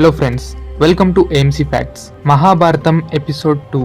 Hello friends, welcome to AMC facts. Mahabharatam episode 2.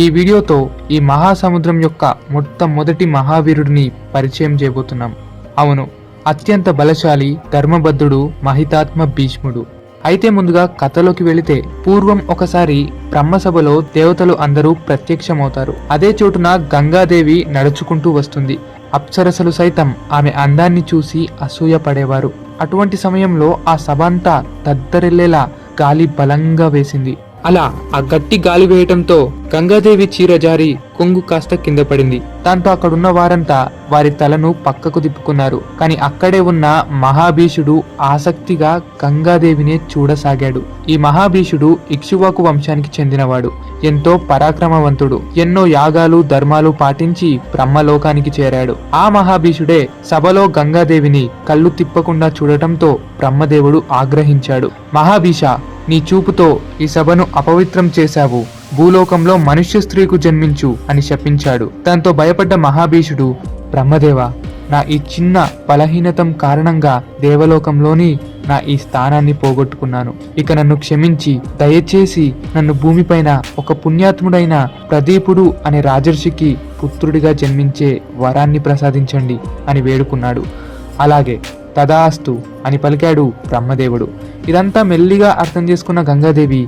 ఈ వీడియోతో ఈ మహాసముద్రం యొక్క మొట్టమొదటి మహావీరుడిని పరిచయం చేయబోతున్నాం. అవును, అత్యంత బలశాలి, ధర్మబద్ధుడు, మహితాత్మ భీష్ముడు. అయితే ముందుగా కథలోకి వెళితే, పూర్వం ఒకసారి బ్రహ్మసభలో దేవతలు అందరూ ప్రత్యక్షమవుతారు. అదే చోటున గంగాదేవి నడుచుకుంటూ వస్తుంది. అప్సరసలు సైతం ఆమె అందాన్ని చూసి అసూయ పడేవారు. అటువంటి సమయంలో ఆ సభ అంతా దద్దరిల్లేలా గాలి బలంగా వేసింది. అలా ఆ గట్టి గాలి వేయటంతో గంగాదేవి చీర జారి కొంగు కాస్త కింద పడింది. దాంతో అక్కడున్న వారంతా వారి తలను పక్కకు తిప్పుకున్నారు. కానీ అక్కడే ఉన్న మహాభీషుడు ఆసక్తిగా గంగాదేవినే చూడసాగాడు. ఈ మహాభీషుడు ఇక్ష్వాకు వంశానికి చెందినవాడు. ఎంతో పరాక్రమవంతుడు. ఎన్నో యాగాలు ధర్మాలు పాటించి బ్రహ్మలోకానికి చేరాడు. ఆ మహాభీషుడే సభలో గంగాదేవిని కళ్ళు తిప్పకుండా చూడటంతో బ్రహ్మదేవుడు ఆగ్రహించాడు. మహాభీష, నీ చూపుతో ఈ సభను అపవిత్రం చేశావు. భూలోకంలో మనుష్య స్త్రీకు జన్మించు అని శపించాడు. దాంతో భయపడ్డ మహాభీషుడు, బ్రహ్మదేవ, నా ఈ చిన్న బలహీనతం కారణంగా దేవలోకంలోని నా ఈ స్థానాన్ని పోగొట్టుకున్నాను. ఇక నన్ను క్షమించి దయచేసి నన్ను భూమిపైన ఒక పుణ్యాత్ముడైన ప్రదీపుడు అనే రాజర్షికి పుత్రుడిగా జన్మించే వరాన్ని ప్రసాదించండి అని వేడుకున్నాడు. అలాగే తదాస్తు అని పలికాడు బ్రహ్మదేవుడు. ఇదంతా మెల్లిగా అర్థం చేసుకున్న గంగాదేవి,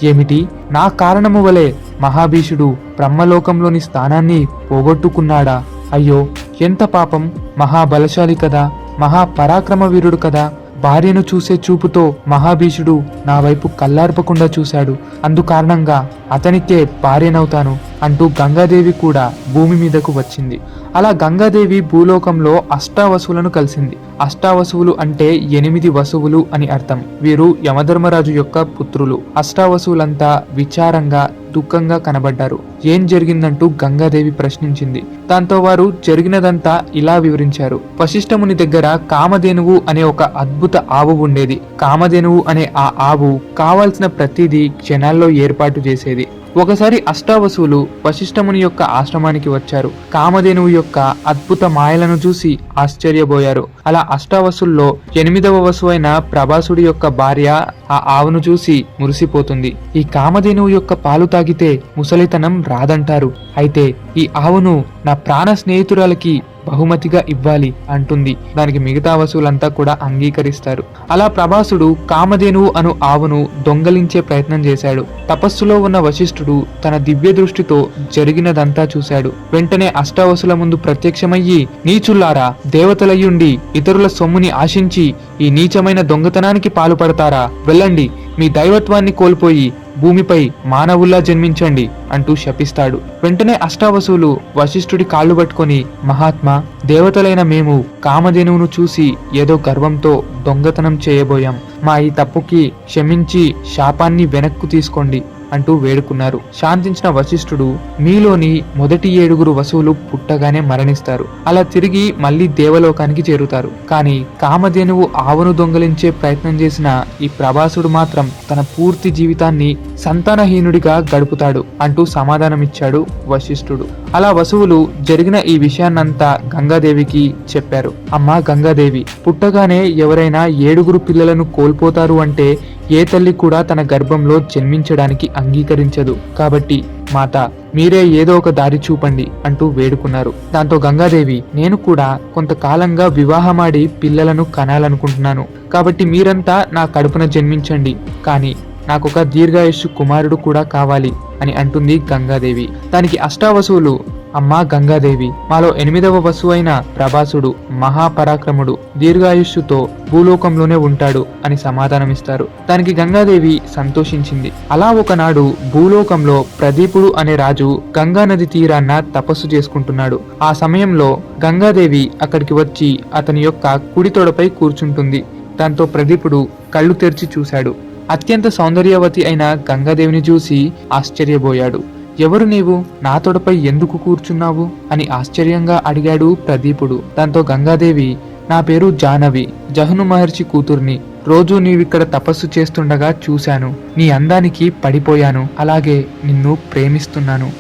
ఏమిటి, నా కారణము వలె మహాభీషుడు బ్రహ్మలోకంలోని స్థానాన్ని పోగొట్టుకున్నాడా? అయ్యో, ఎంత పాపం! మహాబలశాలి కదా, మహాపరాక్రమ వీరుడు కదా. భార్యను చూసే చూపుతో మహాభీషుడు నా వైపు కల్లార్పకుండా చూశాడు. అందుకారణంగా అతనికే భార్యనవుతాను అంటూ గంగాదేవి కూడా భూమి మీదకు వచ్చింది. అలా గంగాదేవి భూలోకంలో అష్టావసువులను కలిసింది. అష్టావసువులు అంటే 8 వసువులు అని అర్థం. వీరు యమధర్మరాజు యొక్క పుత్రులు. అష్టావసువులంతా విచారంగా దుఃఖంగా కనబడ్డారు. ఏం జరిగిందంటూ గంగాదేవి ప్రశ్నించింది. దాంతో వారు జరిగినదంతా ఇలా వివరించారు. వశిష్ఠముని దగ్గర కామధేనువు అనే ఒక అద్భుత ఆవు ఉండేది. కామధేనువు అనే ఆ ఆవు కావాల్సిన ప్రతిదీ క్షణాల్లో ఏర్పాటు చేసేది. ఒకసారి అష్టావసువులు వశిష్ఠముని యొక్క ఆశ్రమానికి వచ్చారు. కామధేనువు యొక్క అద్భుత మాయలను చూసి ఆశ్చర్యపోయారు. అలా అష్టావసుల్లో 8వ వసువు అయిన ప్రభాసుడి యొక్క భార్య ఆ ఆవును చూసి మురిసిపోతుంది. ఈ కామధేనువు యొక్క పాలు తాగితే ముసలితనం రాదంటారు. అయితే ఈ ఆవును నా ప్రాణ స్నేహితురాలకి బహుమతిగా ఇవ్వాలి అంటుంది. దానికి మిగతా వసువులంతా కూడా అంగీకరిస్తారు. అలా ప్రభాసుడు కామధేనువు అను ఆవును దొంగలించే ప్రయత్నం చేశాడు. తపస్సులో ఉన్న వశిష్ఠుడు తన దివ్య దృష్టితో జరిగినదంతా చూశాడు. వెంటనే అష్టావసుల ముందు ప్రత్యక్షమయ్యి, నీచుల్లారా, దేవతలయ్యుండి ఇతరుల సొమ్ముని ఆశించి ఈ నీచమైన దొంగతనానికి పాల్పడతారా? వెళ్ళండి, మీ దైవత్వాన్ని కోల్పోయి భూమిపై మానవుల్లా జన్మించండి అంటూ శపిస్తాడు. వెంటనే అష్టావసువులు వశిష్ఠుడి కాళ్ళు పట్టుకొని, మహాత్మా, దేవతలైన మేము కామధేనువును చూసి ఏదో గర్వంతో దొంగతనం చేయబోయాం. మా ఈ తప్పుకి క్షమించి శాపాన్ని వెనక్కు తీసుకోండి అంటూ వేడుకున్నారు. శాంతించిన వశిష్ఠుడు, మీలోని మొదటి 7 వసువులు పుట్టగానే మరణిస్తారు. అలా తిరిగి మళ్ళీ దేవలోకానికి చేరుతారు. కానీ కామధేనువు ఆవును దొంగలించే ప్రయత్నం చేసిన ఈ ప్రభాసుడు మాత్రం తన పూర్తి జీవితాన్ని సంతానహీనుడిగా గడుపుతాడు అంటూ సమాధానమిచ్చాడు వశిష్ఠుడు. అలా వసువులు జరిగిన ఈ విషయాన్నంతా గంగాదేవికి చెప్పారు. అమ్మా గంగాదేవి, పుట్టగానే ఎవరైనా 7 పిల్లలను కోల్పోతారు అంటే ఏ తల్లి కూడా తన గర్భంలో జన్మించడానికి అంగీకరించదు. కాబట్టి మాత, మీరే ఏదో ఒక దారి చూపండి అంటూ వేడుకున్నారు. దాంతో గంగాదేవి, నేను కూడా కొంతకాలంగా వివాహమాడి పిల్లలను కనాలనుకుంటున్నాను. కాబట్టి మీరంతా నా కడుపున జన్మించండి. కానీ నాకొక దీర్ఘాయుష్షు కుమారుడు కూడా కావాలి అని అంటుంది గంగాదేవి. దానికి అష్టావసువులు, అమ్మా గంగాదేవి, మాలో 8వ వసువు అయిన ప్రభాసుడు మహాపరాక్రముడు, దీర్ఘాయుష్యుతో భూలోకంలోనే ఉంటాడు అని సమాధానమిస్తారు. దానికి గంగాదేవి సంతోషించింది. అలా ఒకనాడు భూలోకంలో ప్రదీపుడు అనే రాజు గంగా నది తీరాన్న తపస్సు చేసుకుంటున్నాడు. ఆ సమయంలో గంగాదేవి అక్కడికి వచ్చి అతని యొక్క కుడి తొడపై కూర్చుంటుంది. దాంతో ప్రదీపుడు కళ్ళు తెరిచి చూశాడు. అత్యంత సౌందర్యవతి అయిన గంగాదేవిని చూసి ఆశ్చర్యపోయాడు. ఎవరు నీవు? నా తొడపై ఎందుకు కూర్చున్నావు అని ఆశ్చర్యంగా అడిగాడు ప్రదీపుడు. దాంతో గంగాదేవి, నా పేరు జాహ్నవి, జహ్ను మహర్షి కూతుర్ని. రోజు నీవిక్కడ తపస్సు చేస్తుండగా చూశాను. నీ అందానికి పడిపోయాను. అలాగే నిన్ను ప్రేమిస్తున్నాను.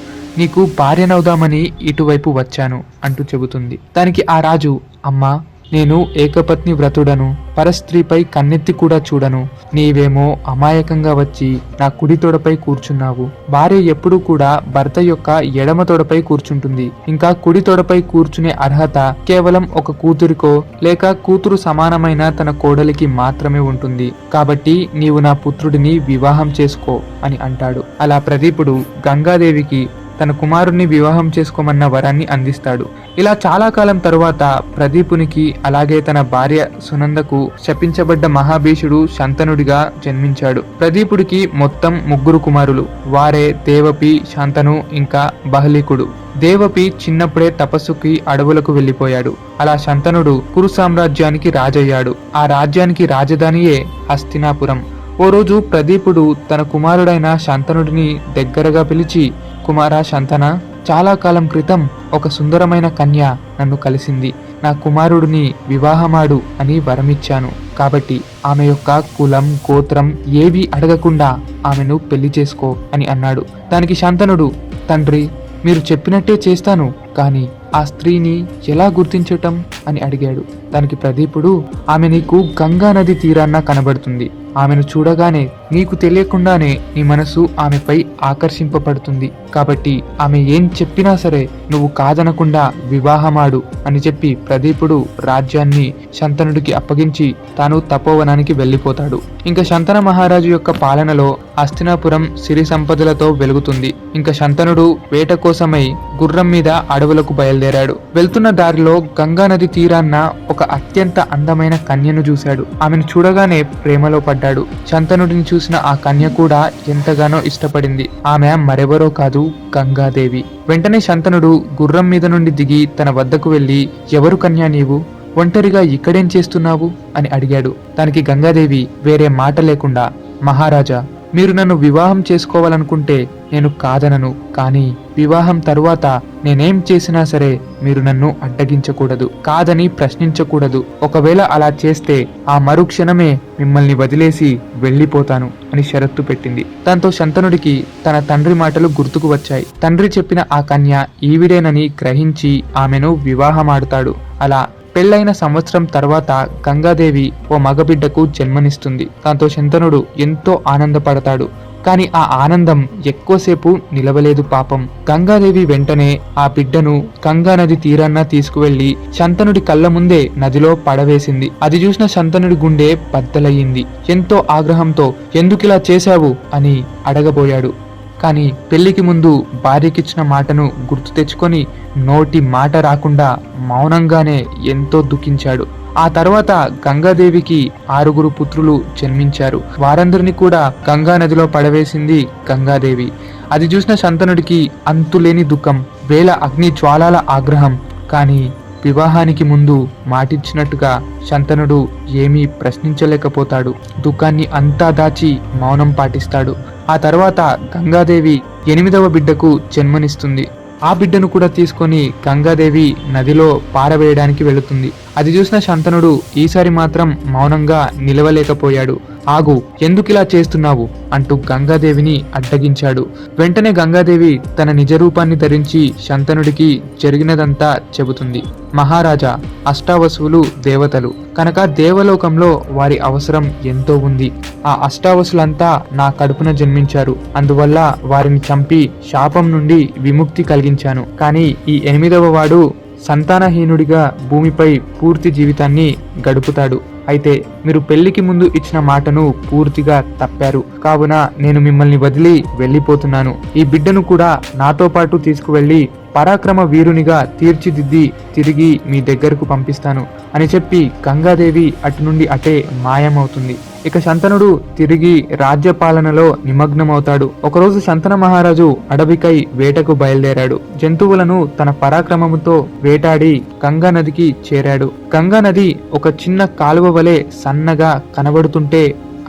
నీకు భార్యనవుదామని ఇటువైపు వచ్చాను అంటూ చెబుతుంది. దానికి ఆ రాజు, అమ్మా, నేను ఏకపత్ని వ్రతుడను, పరస్త్రీపై కన్నెత్తి కూడా చూడను. నీవేమో అమాయకంగా వచ్చి నా కుడి తొడపై కూర్చున్నావు. భార్య ఎప్పుడూ కూడా భర్త యొక్క ఎడమ తొడపై కూర్చుంటుంది. ఇంకా కుడి తొడపై కూర్చునే అర్హత కేవలం ఒక కూతురికో లేక కూతురు సమానమైన తన కోడలికి మాత్రమే ఉంటుంది. కాబట్టి నీవు నా పుత్రుడిని వివాహం చేసుకో అని అంటాడు. అలా ప్రదీపుడు గంగాదేవికి తన కుమారుణ్ణి వివాహం చేసుకోమన్న వరాన్ని అందిస్తాడు. ఇలా చాలా కాలం తరువాత ప్రదీపునికి అలాగే తన భార్య సునందకు శపించబడ్డ మహాభీషుడు శంతనుడిగా జన్మించాడు. ప్రదీపుడికి మొత్తం 3 కుమారులు. వారే దేవపి, శంతను ఇంకా బహ్లికుడు. దేవపి చిన్నప్పుడే తపస్సుకి అడవులకు వెళ్లిపోయాడు. అలా శంతనుడు కురు సామ్రాజ్యానికి రాజయ్యాడు. ఆ రాజ్యానికి రాజధానియే హస్తినాపురం. ఓ రోజు ప్రదీపుడు తన కుమారుడైన శంతనుడిని దగ్గరగా పిలిచి, కుమారా శంతన, చాలా కాలం క్రితం ఒక సుందరమైన కన్య నన్ను కలిసింది. నా కుమారుడిని వివాహమాడు అని వరమిచ్చాను. కాబట్టి ఆమె యొక్క కులం, గోత్రం ఏవీ అడగకుండా ఆమెను పెళ్లి చేసుకో అని అన్నాడు. దానికి శంతనుడు, తండ్రి, మీరు చెప్పినట్టే చేస్తాను, కానీ ఆ స్త్రీని ఎలా గుర్తించటం అని అడిగాడు. దానికి ప్రదీపుడు, ఆమె నీకు గంగా నది తీరాన కనబడుతుంది. ఆమెను చూడగానే నీకు తెలియకుండానే నీ మనసు ఆమెపై ఆకర్షింపబడుతుంది. కాబట్టి ఆమె ఏం చెప్పినా సరే నువ్వు కాదనకుండా వివాహమాడు అని చెప్పి ప్రదీపుడు రాజ్యాన్ని శంతనుడికి అప్పగించి తాను తపోవనానికి వెళ్లిపోతాడు. ఇంకా శంతన మహారాజు యొక్క పాలనలో హస్తినాపురం సిరి సంపదలతో వెలుగుతుంది. ఇంకా శంతనుడు వేట కోసమై గుర్రం మీద అడవులకు బయలుదేరాడు. వెళ్తున్న దారిలో గంగా నది తీరాన్న ఒక అత్యంత అందమైన కన్యను చూశాడు. ఆమెను చూడగానే ప్రేమలో పడ్డాడు. శంతనుడిని చూసిన ఆ కన్య కూడా ఎంతగానో ఇష్టపడింది. ఆమె మరెవరో కాదు, గంగాదేవి. వెంటనే శంతనుడు గుర్రం మీద నుండి దిగి తన వద్దకు వెళ్లి, ఎవరు కన్యా నీవు? ఒంటరిగా ఇక్కడేం చేస్తున్నావు అని అడిగాడు. దానికి గంగాదేవి వేరే మాట లేకుండా, మహారాజా, మీరు నన్ను వివాహం చేసుకోవాలనుకుంటే నేను కాదనను. కానీ వివాహం తరువాత నేనేం చేసినా సరే మీరు నన్ను అడ్డగించకూడదు, కాదని ప్రశ్నించకూడదు. ఒకవేళ అలా చేస్తే ఆ మరుక్షణమే మిమ్మల్ని వదిలేసి వెళ్లిపోతాను అని షరత్తు పెట్టింది. దాంతో శంతనుడికి తన తండ్రి మాటలు గుర్తుకు వచ్చాయి. తండ్రి చెప్పిన ఆ కన్య ఈవిడేనని గ్రహించి ఆమెను వివాహమాడుతాడు. అలా పెళ్లైన సంవత్సరం తర్వాత గంగాదేవి ఓ మగబిడ్డకు జన్మనిస్తుంది. దాంతో శంతనుడు ఎంతో ఆనందపడతాడు. కానీ ఆ ఆనందం ఎక్కువసేపు నిలవలేదు పాపం. గంగాదేవి వెంటనే ఆ బిడ్డను గంగా నది తీరాన్న తీసుకువెళ్లి శంతనుడి కళ్ళ ముందే నదిలో పడవేసింది. అది చూసిన శంతనుడి గుండె బద్దలయ్యింది. ఎంతో ఆగ్రహంతో ఎందుకిలా చేశావు అని అడగబోయాడు. కానీ పెళ్లికి ముందు భార్యకిచ్చిన మాటను గుర్తు తెచ్చుకొని నోటి మాట రాకుండా మౌనంగానే ఎంతో దుఃఖించాడు. ఆ తర్వాత గంగాదేవికి 6 పుత్రులు జన్మించారు. వారందరినీ కూడా గంగా నదిలో పడవేసింది గంగాదేవి. అది చూసిన శంతనుడికి అంతులేని దుఃఖం, వేల అగ్ని జ్వాలాల ఆగ్రహం. కానీ వివాహానికి ముందు మాటిచ్చినట్టుగా శంతనుడు ఏమీ ప్రశ్నించలేకపోతాడు. దుఃఖాన్ని అంతా దాచి మౌనం పాటిస్తాడు. ఆ తర్వాత గంగాదేవి 8వ బిడ్డకు జన్మనిస్తుంది. ఆ బిడ్డను కూడా తీసుకొని గంగాదేవి నదిలో పారవేయడానికి వెళుతుంది. అది చూసిన శంతనుడు ఈసారి మాత్రం మౌనంగా నిలవలేకపోయాడు. ఆగు, ఎందుకిలా చేస్తున్నావు అంటూ గంగాదేవిని అడ్డగించాడు. వెంటనే గంగాదేవి తన నిజ రూపాన్ని ధరించి శంతనుడికి జరిగినదంతా చెబుతుంది. మహారాజా, అష్టావసువులు దేవతలు కనుక దేవలోకంలో వారి అవసరం ఎంతో ఉంది. ఆ అష్టావసులంతా నా కడుపున జన్మించారు. అందువల్ల వారిని చంపి శాపం నుండి విముక్తి కలిగించాను. కానీ ఈ 8వ వాడు సంతానహీనుడిగా భూమిపై పూర్తి జీవితాన్ని గడుపుతాడు. అయితే మీరు పెళ్లికి ముందు ఇచ్చిన మాటను పూర్తిగా తప్పారు. కావున నేను మిమ్మల్ని వదిలి వెళ్లిపోతున్నాను. ఈ బిడ్డను కూడా నాతో పాటు తీసుకువెళ్లి పరాక్రమ వీరునిగా తీర్చిదిద్ది తిరిగి మీ దగ్గరకు పంపిస్తాను అని చెప్పి గంగాదేవి అటు నుండి అటే మాయమవుతుంది. ఇక శంతనుడు తిరిగి రాజ్యపాలనలో నిమగ్నమవుతాడు. ఒకరోజు శంతన మహారాజు అడవికై వేటకు బయలుదేరాడు. జంతువులను తన పరాక్రమముతో వేటాడి గంగా నదికి చేరాడు. గంగా నది ఒక చిన్న కాలువ వలె సన్నగా కనబడుతుంటే,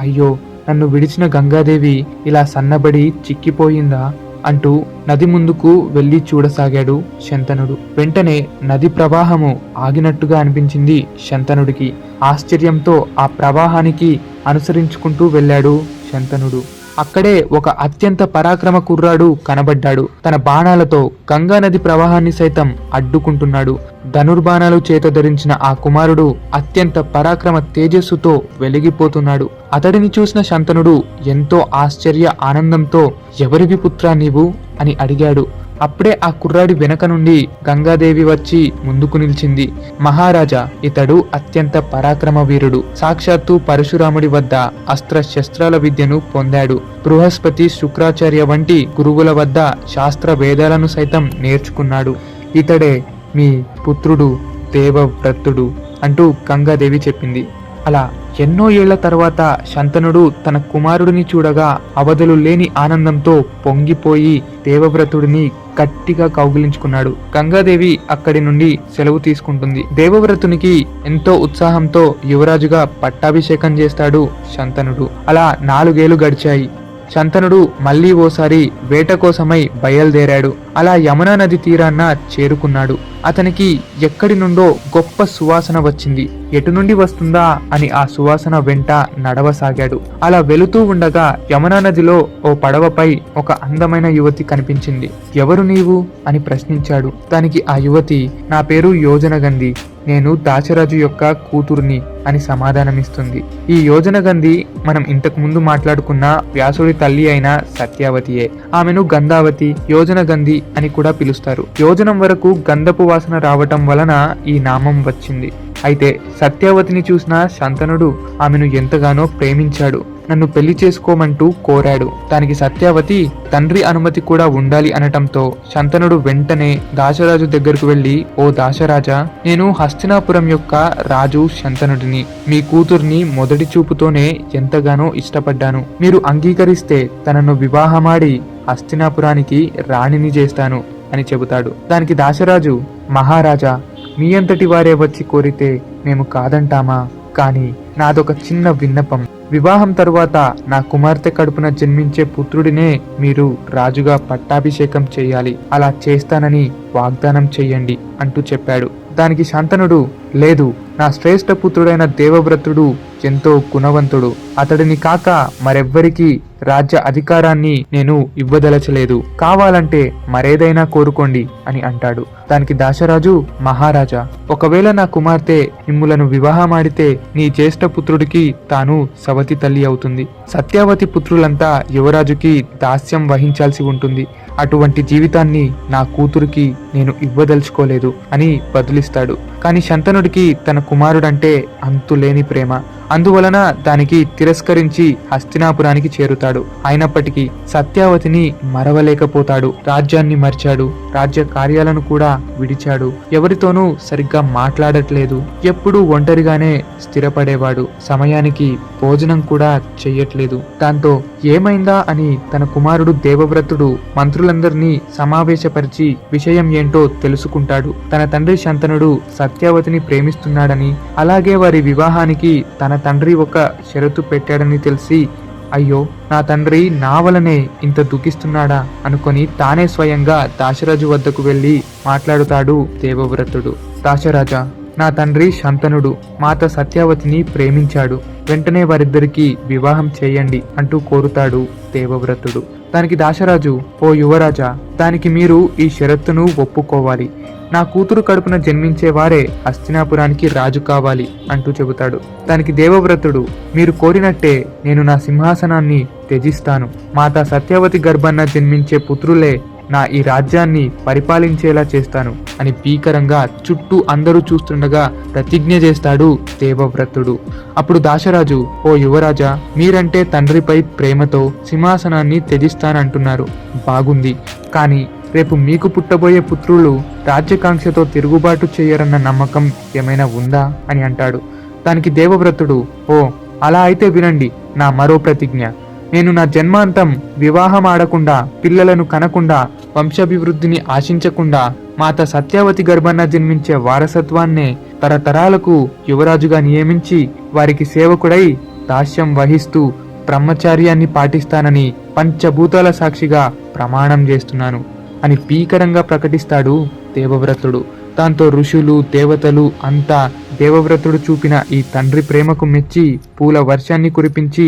అయ్యో, నన్ను విడిచిన గంగాదేవి ఇలా సన్నబడి చిక్కిపోయిందా అంటూ నది ముందుకు వెళ్లి చూడసాగాడు శంతనుడు. వెంటనే నది ప్రవాహము ఆగినట్టుగా అనిపించింది శంతనుడికి. ఆశ్చర్యంతో ఆ ప్రవాహానికి అనుసరించుకుంటూ వెళ్ళాడు శంతనుడు. అక్కడే ఒక అత్యంత పరాక్రమ కుర్రాడు కనబడ్డాడు. తన బాణాలతో గంగా నది ప్రవాహాన్ని సైతం అడ్డుకుంటున్నాడు. ధనుర్బాణాలు చేత ధరించిన ఆ కుమారుడు అత్యంత పరాక్రమ తేజస్సుతో వెలిగిపోతున్నాడు. అతడిని చూసిన శంతనుడు ఎంతో ఆశ్చర్య ఆనందంతో ఎవరివి పుత్రా నీవు అని అడిగాడు. అప్పుడే ఆ కుర్రాడి వెనక నుండి గంగాదేవి వచ్చి ముందుకు నిలిచింది. మహారాజా, ఇతడు అత్యంత పరాక్రమ వీరుడు. సాక్షాత్తు పరశురాముడి వద్ద అస్త్ర శస్త్రాల విద్యను పొందాడు. బృహస్పతి, శుక్రాచార్య వంటి గురువుల వద్ద శాస్త్ర వేదాలను సైతం నేర్చుకున్నాడు. ఇతడే మీ పుత్రుడు దేవవ్రతుడు అంటూ గంగాదేవి చెప్పింది. అలా ఎన్నో ఏళ్ల తర్వాత శంతనుడు తన కుమారుడిని చూడగా అవధులు లేని ఆనందంతో పొంగిపోయి దేవవ్రతుడిని గట్టిగా కౌగిలించుకున్నాడు. గంగాదేవి అక్కడి నుండి సెలవు తీసుకుంటుంది. దేవవ్రతునికి ఎంతో ఉత్సాహంతో యువరాజుగా పట్టాభిషేకం చేస్తాడు శంతనుడు. అలా 4 ఏళ్లు గడిచాయి. శంతనుడు మళ్లీ ఓసారి వేట కోసమై బయలుదేరాడు. అలా యమునా నది తీరాన్న చేరుకున్నాడు. అతనికి ఎక్కడి నుండో గొప్ప సువాసన వచ్చింది. ఎటు నుండి వస్తుందా అని ఆ సువాసన వెంట నడవసాగాడు. అలా వెళుతూ ఉండగా యమునా నదిలో ఓ పడవపై ఒక అందమైన యువతి కనిపించింది. ఎవరు నీవు అని ప్రశ్నించాడు. దానికి ఆ యువతి, నా పేరు యోజనగంధి, నేను దాశరాజు యొక్క కూతుర్ని అని సమాధానమిస్తుంది. ఈ యోజనగంధి మనం ఇంతకు ముందు మాట్లాడుకున్న వ్యాసుడి తల్లి అయిన సత్యావతియే. ఆమెను గంధావతి, యోజనగంధి అని కూడా పిలుస్తారు. యోజనం వరకు గంధపు వాసన రావటం వలన ఈ నామం వచ్చింది. అయితే సత్యావతిని చూసిన శంతనుడు ఆమెను ఎంతగానో ప్రేమించాడు. నన్ను పెళ్లి చేసుకోమంటూ కోరాడు. దానికి సత్యావతి తండ్రి అనుమతి కూడా ఉండాలి అనటంతో శంతనుడు వెంటనే దాశరాజు దగ్గరకు వెళ్లి, ఓ దాశరాజా, నేను హస్తినాపురం యొక్క రాజు శంతనుడిని. మీ కూతుర్ని మొదటి చూపుతోనే ఎంతగానో ఇష్టపడ్డాను. మీరు అంగీకరిస్తే తనను వివాహమాడి హస్తినాపురానికి రాణిని చేస్తాను అని చెబుతాడు. దానికి దాశరాజు, మహారాజా, మీ అంతటి వారే వచ్చి కోరితే మేము కాదంటామా? కానీ నాదొక చిన్న విన్నపం. వివాహం తరువాత నా కుమార్తె కడుపున జన్మించే పుత్రుడినే మీరు రాజుగా పట్టాభిషేకం చేయాలి. అలా చేస్తానని వాగ్దానం చెయ్యండి అంటూ చెప్పాడు. దానికి శంతనుడు, లేదు, నా శ్రేష్ఠ పుత్రుడైన దేవవ్రతుడు ఎంతో గుణవంతుడు. అతడిని కాక మరెవ్వరికీ రాజ్య అధికారాన్ని నేను ఇవ్వదలచలేదు. కావాలంటే మరేదైనా కోరుకోండి అని అంటాడు. దానికి దాశరాజు, మహారాజా, ఒకవేళ నా కుమార్తె మిమ్ములను వివాహమాడితే నీ జ్యేష్ఠ పుత్రుడికి తాను సవతి తల్లి అవుతుంది. సత్యావతి పుత్రులంతా యువరాజుకి దాస్యం వహించాల్సి ఉంటుంది. అటువంటి జీవితాన్ని నా కూతురికి నేను ఇవ్వదలుచుకోలేదు అని బదులిస్తాడు. కానీ శంతనుడికి తన కుమారుడంటే అంతులేని ప్రేమ. అందువలన దానికి తిరస్కరించి హస్తినాపురానికి చేరుతాడు. అయినప్పటికీ సత్యావతిని మరవలేకపోతాడు. రాజ్యాన్ని మర్చాడు. రాజ్య కార్యాలను కూడా విడిచాడు. ఎవరితోనూ సరిగ్గా మాట్లాడట్లేదు. ఎప్పుడూ ఒంటరిగానే స్థిరపడేవాడు. సమయానికి భోజనం కూడా చెయ్యట్లేదు. దాంతో ఏమైందా అని తన కుమారుడు దేవవ్రతుడు మంత్రులందరినీ సమావేశపరిచి విషయం ఏంటో తెలుసుకుంటాడు. తన తండ్రి శంతనుడు సత్యావతిని ప్రేమిస్తున్నాడని, అలాగే వారి వివాహానికి తన తండ్రి ఒక షరతు పెట్టాడని తెలిసి, అయ్యో, నా తండ్రి నా వలనే ఇంత దుఃఖిస్తున్నాడా అనుకొని తానే స్వయంగా దాశరాజు వద్దకు వెళ్లి మాట్లాడుతాడు దేవవ్రతుడు. దాశరాజా, నా తండ్రి శంతనుడు మాత సత్యావతిని ప్రేమించాడు. వెంటనే వారిద్దరికి వివాహం చేయండి అంటూ కోరుతాడు దేవవ్రతుడు. దానికి దాశరాజు, ఓ యువరాజా, దానికి మీరు ఈ షరతును ఒప్పుకోవాలి. నా కూతురు కడుపున జన్మించేవారే హస్తినాపురానికి రాజు కావాలి అంటూ చెబుతాడు. దానికి దేవవ్రతుడు, మీరు కోరినట్టే నేను నా సింహాసనాన్ని త్యజిస్తాను. మాతా సత్యావతి గర్భాన జన్మించే పుత్రులే నా ఈ రాజ్యాన్ని పరిపాలించేలా చేస్తాను అని భీకరంగా చుట్టూ అందరూ చూస్తుండగా ప్రతిజ్ఞ చేస్తాడు దేవవ్రతుడు. అప్పుడు దాశరాజు, ఓ యువరాజా, మీరంటే తండ్రిపై ప్రేమతో సింహాసనాన్ని త్యజిస్తానంటున్నారు. బాగుంది, కానీ రేపు మీకు పుట్టబోయే పుత్రులు రాజ్యకాంక్షతో తిరుగుబాటు చేయరన్న నమ్మకం ఏమైనా ఉందా అని అంటాడు. దానికి దేవవ్రతుడు, ఓ అలా అయితే వినండి నా మరో ప్రతిజ్ఞ. నేను నా జన్మాంతం వివాహం ఆడకుండా, పిల్లలను కనకుండా, వంశాభివృద్ధిని ఆశించకుండా మాత సత్యావతి గర్భాన జన్మించే వారసత్వాన్నే తరతరాలకు యువరాజుగా నియమించి వారికి సేవకుడై దాస్యం వహిస్తూ బ్రహ్మచార్యాన్ని పాటిస్తానని పంచభూతాల సాక్షిగా ప్రమాణం చేస్తున్నాను అని భీకరంగా ప్రకటిస్తాడు దేవవ్రతుడు. దాంతో ఋషులు, దేవతలు అంతా దేవవ్రతుడు చూపిన ఈ తండ్రి ప్రేమకు మెచ్చి పూల వర్షాన్ని కురిపించి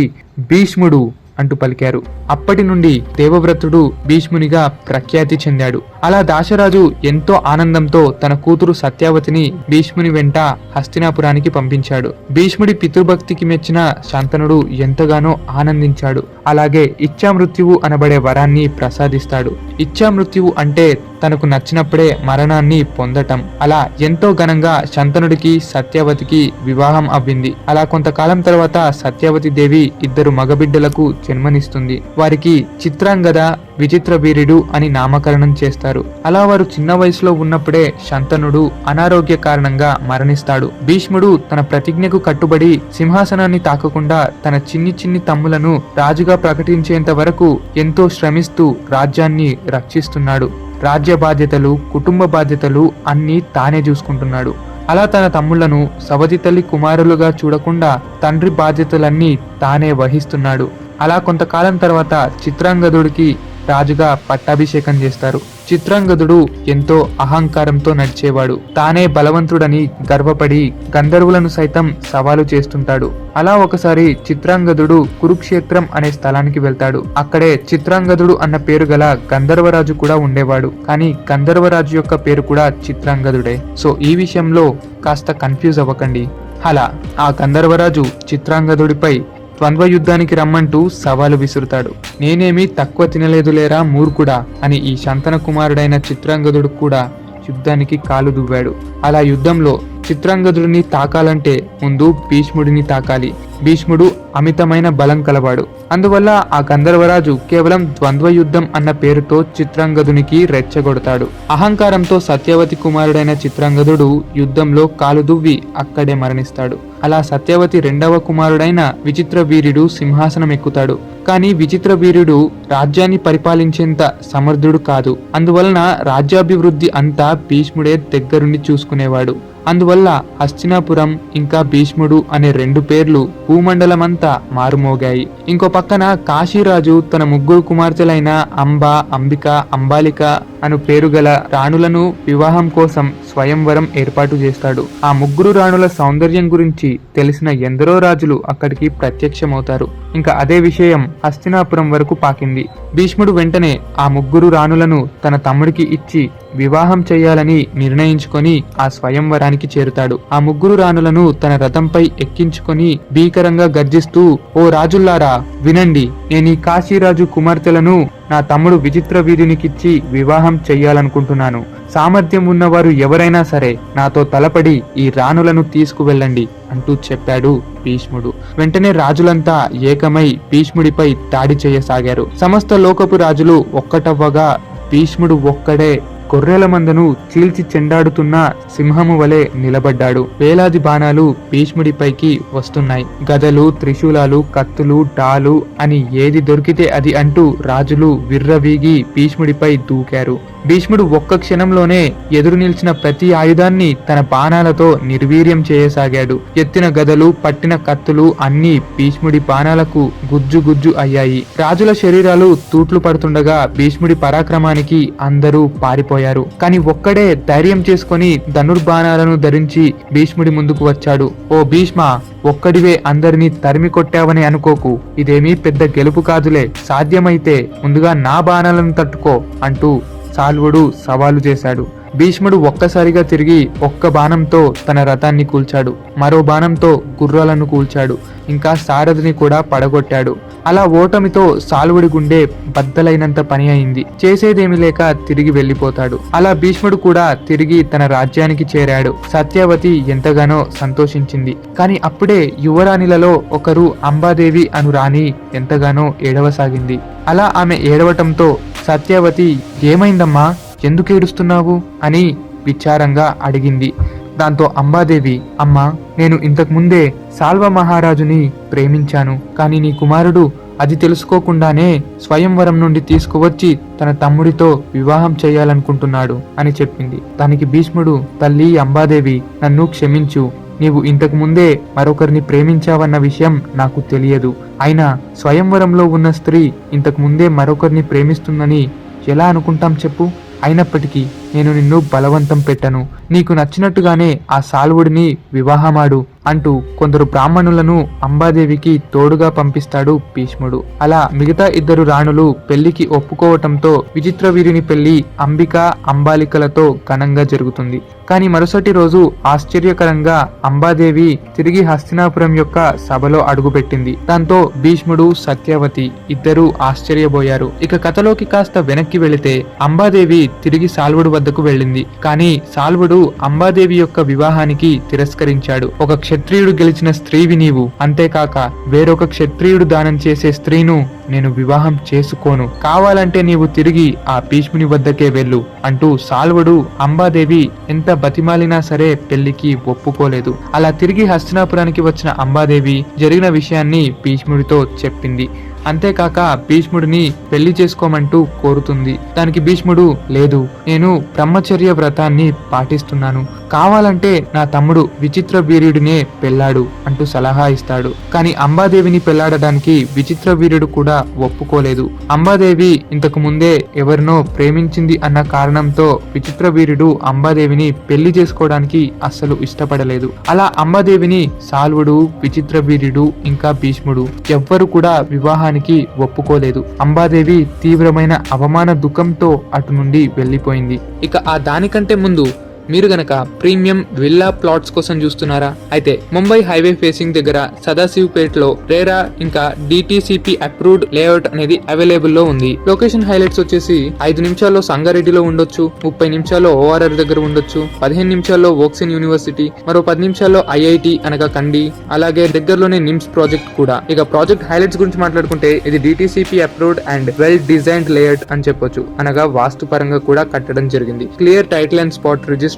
భీష్ముడు అంటూ పలికారు. అప్పటి నుండి దేవవ్రతుడు భీష్మునిగా ప్రఖ్యాతి చెందాడు. అలా దాశరాజు ఎంతో ఆనందంతో తన కూతురు సత్యవతిని భీష్ముని వెంట హస్తినాపురానికి పంపించాడు. భీష్ముడి పితృభక్తికి మెచ్చిన శంతనుడు ఎంతగానో ఆనందించాడు. అలాగే ఇచ్ఛామృత్యువు అనబడే వరాన్ని ప్రసాదిస్తాడు. ఇచ్ఛామృత్యువు అంటే తనకు నచ్చినప్పుడే మరణాన్ని పొందటం. అలా ఎంతో ఘనంగా శంతనుడికి సత్యవతికి వివాహం అవ్వింది. అలా కొంతకాలం తర్వాత సత్యవతి దేవి ఇద్దరు మగబిడ్డలకు జన్మనిస్తుంది. వారికి చిత్రాంగద, విచిత్ర వీరుడు అని నామకరణం చేస్తారు. అలా వారు చిన్న వయసులో ఉన్నప్పుడే శంతనుడు అనారోగ్య కారణంగా మరణిస్తాడు. భీష్ముడు తన ప్రతిజ్ఞకు కట్టుబడి సింహాసనాన్ని తాకకుండా తన చిన్ని చిన్ని తమ్ములను రాజుగా ప్రకటించేంత వరకు ఎంతో శ్రమిస్తూ రాజ్యాన్ని రక్షిస్తున్నాడు. రాజ్య బాధ్యతలు, కుటుంబ బాధ్యతలు అన్నీ తానే చూసుకుంటున్నాడు. అలా తన తమ్ముళ్లను సవతి తల్లి కుమారులుగా చూడకుండా తండ్రి బాధ్యతలన్నీ తానే వహిస్తున్నాడు. అలా కొంతకాలం తర్వాత చిత్రాంగదుడికి రాజుగా పట్టాభిషేకం చేస్తారు. చిత్రాంగదుడు ఎంతో అహంకారంతో నడిచేవాడు. తానే బలవంతుడని గర్వపడి గంధర్వులను సైతం సవాలు చేస్తుంటాడు. అలా ఒకసారి చిత్రాంగదుడు కురుక్షేత్రం అనే స్థలానికి వెళ్తాడు. అక్కడే చిత్రాంగదుడు అన్న పేరు గల గంధర్వరాజు కూడా ఉండేవాడు. కానీ గంధర్వరాజు యొక్క పేరు కూడా చిత్రాంగదుడే. సో ఈ విషయంలో కాస్త కన్ఫ్యూజ్ అవ్వకండి. అలా ఆ గంధర్వరాజు చిత్రాంగదుడిపై ద్వంద్వ యుద్ధానికి రమ్మంటూ సవాలు విసురుతాడు. నేనేమీ తక్కువ తినలేదులేరా మూర్ఖుడా అని ఈ శంతన కుమారుడైన చిత్రాంగదుడు కూడా యుద్ధానికి కాలు దువ్వాడు. అలా యుద్ధంలో చిత్రాంగదుడిని తాకాలంటే ముందు భీష్ముడిని తాకాలి. భీష్ముడు అమితమైన బలం కలవాడు. అందువల్ల ఆ గంధర్వరాజు కేవలం ద్వంద్వ యుద్ధం అన్న పేరుతో చిత్రాంగదునికి రెచ్చగొడతాడు. అహంకారంతో సత్యవతి కుమారుడైన చిత్రాంగదుడు యుద్ధంలో కాలు దువ్వి అక్కడే మరణిస్తాడు. అలా సత్యవతి రెండవ కుమారుడైన విచిత్ర వీరుడు సింహాసనం ఎక్కుతాడు. కానీ విచిత్ర వీరుడు రాజ్యాన్ని పరిపాలించేంత సమర్థుడు కాదు. అందువలన రాజ్యాభివృద్ధి అంతా భీష్ముడే దగ్గరుండి చూసుకునేవాడు. అందువల్ల హస్తినాపురం ఇంకా భీష్ముడు అనే రెండు పేర్లు భూమండలమంతా మారుమోగాయి. ఇంకో పక్కన కాశీరాజు తన ముగ్గురు కుమార్తెలైన అంబ, అంబిక, అంబాలిక అను పేరు గల రాణులను వివాహం కోసం స్వయంవరం ఏర్పాటు చేస్తాడు. ఆ ముగ్గురు రాణుల సౌందర్యం గురించి తెలిసిన ఎందరో రాజులు అక్కడికి ప్రత్యక్షమవుతారు. ఇంకా అదే విషయం హస్తినాపురం వరకు పాకింది. భీష్ముడు వెంటనే ఆ ముగ్గురు రాణులను తన తమ్ముడికి ఇచ్చి వివాహం చేయాలని నిర్ణయించుకొని ఆ స్వయంవరానికి చేరుతాడు. ఆ ముగ్గురు రాణులను తన రథంపై ఎక్కించుకొని భీకరంగా గర్జిస్తూ, ఓ రాజుల్లారా వినండి, నేను ఈ కాశీరాజు కుమార్తెలను నా తమ్ముడు విచిత్ర వీరునికిచ్చి వివాహం చెయ్యాలనుకుంటున్నాను. సామర్థ్యం ఉన్నవారు ఎవరైనా సరే నాతో తలపడి ఈ రాణులను తీసుకువెళ్ళండి అంటూ చెప్పాడు భీష్ముడు. వెంటనే రాజులంతా ఏకమై భీష్ముడిపై దాడి చేయసాగారు. సమస్త లోకపు రాజులు ఒక్కటవ్వగా భీష్ముడు ఒక్కడే గొర్రెల మందను చీల్చి చెండాడుతున్న సింహము వలె నిలబడ్డాడు. వేలాది బాణాలు భీష్ముడిపైకి వస్తున్నాయి. గదలు, త్రిశూలాలు, కత్తులు, డాలు అని ఏది దొరికితే అది అంటూ రాజులు విర్రవీగి భీష్ముడిపై దూకారు. భీష్ముడు ఒక్క క్షణంలోనే ఎదురు నిలిచిన ప్రతి ఆయుధాన్ని తన బాణాలతో నిర్వీర్యం చేయసాగాడు. ఎత్తిన గదలు, పట్టిన కత్తులు అన్నీ భీష్ముడి బాణాలకు గుజ్జు గుజ్జు అయ్యాయి. రాజుల శరీరాలు తూట్లు పడుతుండగా భీష్ముడి పరాక్రమానికి అందరూ పారిపోయారు. కానీ ఒక్కడే ధైర్యం చేసుకొని ధనుర్బాణాలను ధరించి భీష్ముడి ముందుకు వచ్చాడు. ఓ భీష్మ, ఒక్కడివే అందరినీ తరిమి కొట్టావని అనుకోకు. ఇదేమీ పెద్ద గెలుపు కాదులే. సాధ్యమైతే ముందుగా నా బాణాలను తట్టుకో అంటూ సాల్వుడు సవాలు చేశాడు. భీష్ముడు ఒక్కసారిగా తిరిగి ఒక్క బాణంతో తన రథాన్ని కూల్చాడు. మరో బాణంతో గుర్రాలను కూల్చాడు. ఇంకా సారథిని కూడా పడగొట్టాడు. అలా ఓటమితో సాల్వుడి గుండె బద్దలైనంత పని అయింది. చేసేదేమి లేక తిరిగి వెళ్లిపోతాడు. అలా భీష్ముడు కూడా తిరిగి తన రాజ్యానికి చేరాడు. సత్యవతి ఎంతగానో సంతోషించింది. కానీ అప్పుడే యువరాణిలలో ఒకరు అంబాదేవి అను రాణి ఎంతగానో ఏడవసాగింది. అలా ఆమె ఏడవటంతో సత్యవతి, ఏమైందమ్మా, ఎందుకు ఏడుస్తున్నావు అని విచారంగా అడిగింది. దాంతో అంబాదేవి, అమ్మా, నేను ఇంతకు ముందే సాల్వ మహారాజుని ప్రేమించాను. కానీ నీ కుమారుడు అది తెలుసుకోకుండానే స్వయంవరం నుండి తీసుకువచ్చి తన తమ్ముడితో వివాహం చేయాలనుకుంటున్నాడు అని చెప్పింది. దానికి భీష్ముడు, తల్లి అంబాదేవి, నన్ను క్షమించు. నీవు ఇంతకు ముందే మరొకరిని ప్రేమించావన్న విషయం నాకు తెలియదు. అయినా స్వయంవరంలో ఉన్న స్త్రీ ఇంతకు ముందే మరొకరిని ప్రేమిస్తుందని ఎలా అనుకుంటాం చెప్పు? అయినప్పటికీ నేను నిన్ను బలవంతం పెట్టను, నీకు నచ్చినట్టుగానే ఆ సాల్వుడిని వివాహమాడు అంటూ కొందరు బ్రాహ్మణులను అంబాదేవికి తోడుగా పంపిస్తాడు భీష్ముడు. అలా మిగతా ఇద్దరు రాణులు పెళ్లికి ఒప్పుకోవటంతో విచిత్రవీరుని పెళ్లి అంబిక అంబాలికలతో ఘనంగా జరుగుతుంది. కానీ మరుసటి రోజు ఆశ్చర్యకరంగా అంబాదేవి తిరిగి హస్తినాపురం యొక్క సభలో అడుగుపెట్టింది. దాంతో భీష్ముడు సత్యవతి ఇద్దరూ ఆశ్చర్యపోయారు. ఇక కథలోకి కాస్త వెనక్కి వెళితే అంబాదేవి తిరిగి సాల్వుడు వద్దకు వెళ్ళింది. కానీ సాల్వుడు అంబాదేవి యొక్క వివాహానికి తిరస్కరించాడు. ఒక క్షత్రియుడు గెలిచిన స్త్రీవి నీవు, అంతేకాక వేరొక క్షత్రియుడు దానం చేసే స్త్రీను నేను వివాహం చేసుకోను, కావాలంటే నీవు తిరిగి ఆ భీష్ముని వద్దకే వెళ్ళు అంటూ సాల్వుడు అంబాదేవి ఎంత బతిమాలినా సరే పెళ్లికి ఒప్పుకోలేదు. అలా తిరిగి హస్తినాపురానికి వచ్చిన అంబాదేవి జరిగిన విషయాన్ని భీష్ముడితో చెప్పింది. అంతేకాక భీష్ముడిని పెళ్లి చేసుకోమంటూ కోరుతుంది. దానికి భీష్ముడు, లేదు, నేను బ్రహ్మచర్య వ్రతాన్ని పాటిస్తున్నాను, కావాలంటే నా తమ్ముడు విచిత్ర వీర్యుడినే పెళ్ళాడు అంటూ సలహా ఇస్తాడు. కానీ అంబాదేవిని పెళ్లాడడానికి విచిత్ర వీర్యుడు కూడా ఒప్పుకోలేదు. అంబాదేవి ఇంతకు ముందే ఎవరినో ప్రేమించింది అన్న కారణంతో విచిత్ర వీర్యుడు అంబాదేవిని పెళ్లి చేసుకోవడానికి అస్సలు ఇష్టపడలేదు. అలా అంబాదేవిని సాల్వుడు, విచిత్ర వీర్యుడు ఇంకా భీష్ముడు ఎవ్వరు కూడా వివాహానికి ఒప్పుకోలేదు. అంబాదేవి తీవ్రమైన అవమాన దుఃఖంతో అటు నుండి వెళ్లిపోయింది. ఇక ఆ దానికంటే ముందు మీరు గనక ప్రీమియం విల్లా ప్లాట్స్ కోసం చూస్తున్నారా? అయితే ముంబై హైవే ఫేసింగ్ దగ్గర సదాశివ్పేటలో రేరా ఇంకా డిటిసిపి అప్రూవ్డ్ లేఅవుట్ అనేది అవైలబుల్ లో ఉంది. లొకేషన్ హైలైట్స్ వచ్చేసి 5 నిమిషాల్లో సంగారెడ్డిలో ఉండొచ్చు, 30 నిమిషాల్లో ఓఆర్ఆర్ దగ్గర ఉండొచ్చు, 15 నిమిషాల్లో వోక్సిన్ యూనివర్సిటీ, మరో 10 నిమిషాల్లో ఐఐటి అనగా కండి, అలాగే దగ్గరలోనే నిమ్స్ ప్రాజెక్ట్ కూడా. ఇక ప్రాజెక్ట్ హైలైట్స్ గురించి మాట్లాడుకుంటే ఇది DTCP approved and well designed layout అని చెప్పొచ్చు. అనగా వాస్తు పరంగా కూడా కట్టడం జరిగింది. Clear title and spot registration,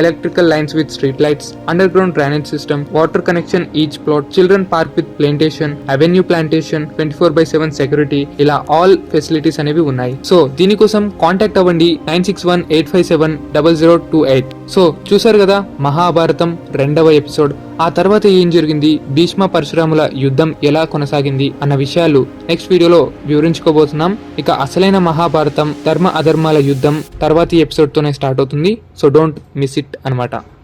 electrical lines with street lights, underground drainage system, water connection each plot, children park with plantation, avenue plantation, 24/7 security, ఇలా ఆల్ ఫెసిలిటీస్ అనేవి ఉన్నాయి. సో దీనికోసం కాంటాక్ట్ అవ్వండి 9618570028. సో చూసారు కదా మహాభారతం 2వ ఎపిసోడ్. ఆ తర్వాత ఏం జరిగింది, భీష్మ పరశురాముల యుద్ధం ఎలా కొనసాగింది అన్న విషయాలు నెక్స్ట్ వీడియోలో వివరించుకోబోతున్నాం. ఇక అసలైన మహాభారతం ధర్మ అధర్మాల యుద్ధం తర్వాతి ఎపిసోడ్ తోనే స్టార్ట్ అవుతుంది. సో డోంట్ మిస్ ఇట్ అన్నమాట.